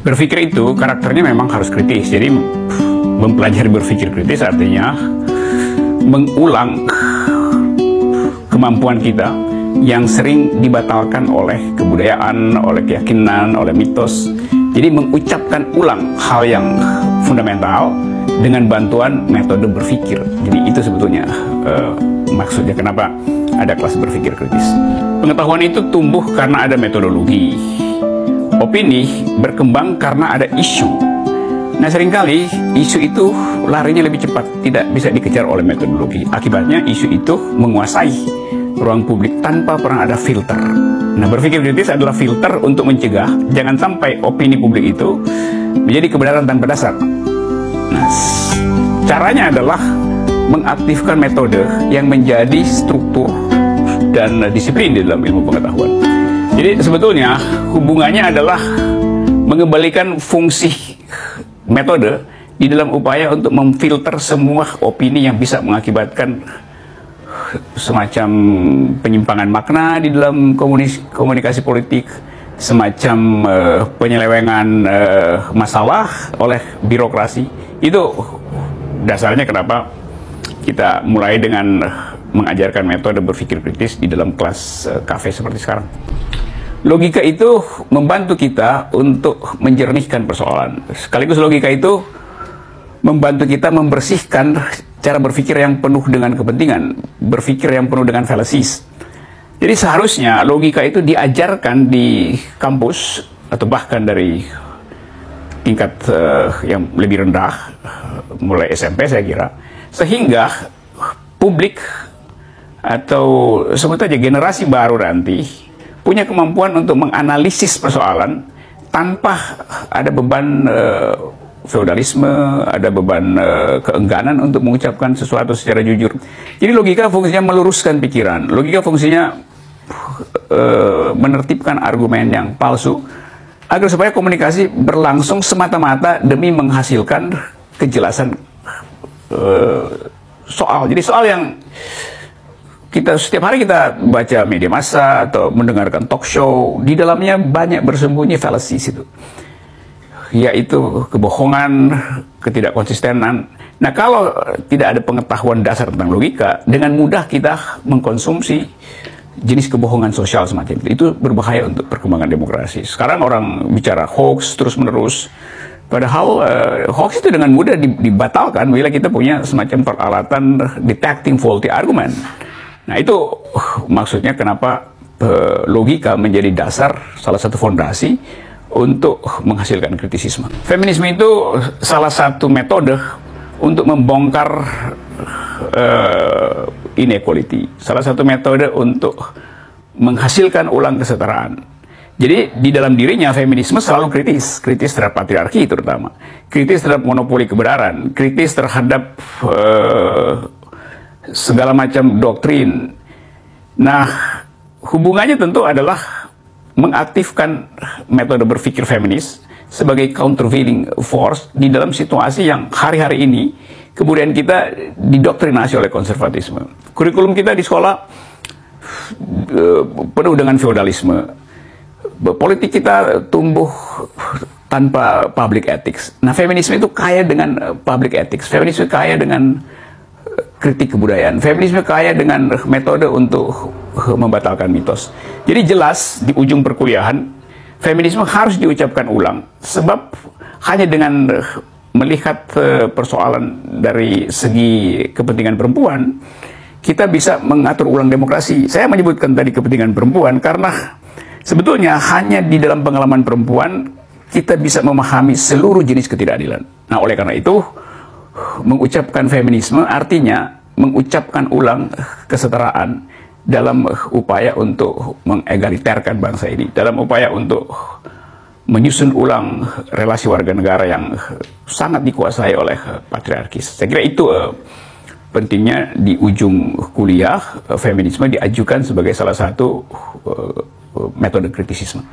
Berpikir itu karakternya memang harus kritis. Jadi mempelajari berpikir kritis artinya mengulang kemampuan kita yang sering dibatalkan oleh kebudayaan, oleh keyakinan, oleh mitos. Jadi mengucapkan ulang hal yang fundamental dengan bantuan metode berpikir. Jadi itu sebetulnya maksudnya kenapa ada kelas berpikir kritis. Pengetahuan itu tumbuh karena ada metodologi. Opini berkembang karena ada isu. Nah, seringkali isu itu larinya lebih cepat, tidak bisa dikejar oleh metodologi. Akibatnya isu itu menguasai ruang publik tanpa pernah ada filter. Nah, berpikir kritis adalah filter untuk mencegah jangan sampai opini publik itu menjadi kebenaran tanpa dasar. Nah, caranya adalah mengaktifkan metode yang menjadi struktur dan disiplin di dalam ilmu pengetahuan. Jadi sebetulnya hubungannya adalah mengembalikan fungsi metode di dalam upaya untuk memfilter semua opini yang bisa mengakibatkan semacam penyimpangan makna di dalam komunikasi politik, semacam penyelewengan masalah oleh birokrasi. Itu dasarnya kenapa kita mulai dengan mengajarkan metode berpikir kritis di dalam kelas kafe seperti sekarang. Logika itu membantu kita untuk menjernihkan persoalan. Sekaligus logika itu membantu kita membersihkan cara berpikir yang penuh dengan kepentingan, berpikir yang penuh dengan fallacies. Jadi seharusnya logika itu diajarkan di kampus atau bahkan dari tingkat yang lebih rendah, mulai SMP saya kira, sehingga publik atau sebut aja generasi baru nanti punya kemampuan untuk menganalisis persoalan tanpa ada beban feodalisme, ada beban keengganan untuk mengucapkan sesuatu secara jujur. Jadi logika fungsinya meluruskan pikiran, logika fungsinya menertibkan argumen yang palsu agar supaya komunikasi berlangsung semata-mata demi menghasilkan kejelasan soal. Jadi soal yang kita setiap hari kita baca media massa atau mendengarkan talk show, di dalamnya banyak bersembunyi fallacies itu, yaitu kebohongan, ketidakkonsistenan. Nah, kalau tidak ada pengetahuan dasar tentang logika, dengan mudah kita mengkonsumsi jenis kebohongan sosial semacam itu. Itu berbahaya untuk perkembangan demokrasi. Sekarang orang bicara hoax terus-menerus, padahal hoax itu dengan mudah dibatalkan bila kita punya semacam peralatan detecting faulty argument. Nah, itu maksudnya kenapa logika menjadi dasar, salah satu fondasi untuk menghasilkan kritisisme. Feminisme itu salah satu metode untuk membongkar inequality, salah satu metode untuk menghasilkan ulang kesetaraan. Jadi di dalam dirinya feminisme selalu kritis terhadap patriarki terutama, kritis terhadap monopoli kebenaran, kritis terhadap segala macam doktrin. Nah, hubungannya tentu adalah mengaktifkan metode berpikir feminis sebagai countervailing force di dalam situasi yang hari-hari ini kemudian kita didoktrinasi oleh konservatisme. Kurikulum kita di sekolah penuh dengan feodalisme. Politik kita tumbuh tanpa public ethics. Nah, feminisme itu kaya dengan public ethics. Feminisme kaya dengan kritik kebudayaan. Feminisme kaya dengan metode untuk membatalkan mitos. Jadi jelas di ujung perkuliahan feminisme harus diucapkan ulang, sebab hanya dengan melihat persoalan dari segi kepentingan perempuan kita bisa mengatur ulang demokrasi. Saya menyebutkan tadi kepentingan perempuan karena sebetulnya hanya di dalam pengalaman perempuan kita bisa memahami seluruh jenis ketidakadilan. Nah, oleh karena itu mengucapkan feminisme artinya mengucapkan ulang kesetaraan dalam upaya untuk mengegaliterkan bangsa ini, dalam upaya untuk menyusun ulang relasi warga negara yang sangat dikuasai oleh patriarkis. Saya kira itu pentingnya di ujung kuliah feminisme diajukan sebagai salah satu metode kritisisme.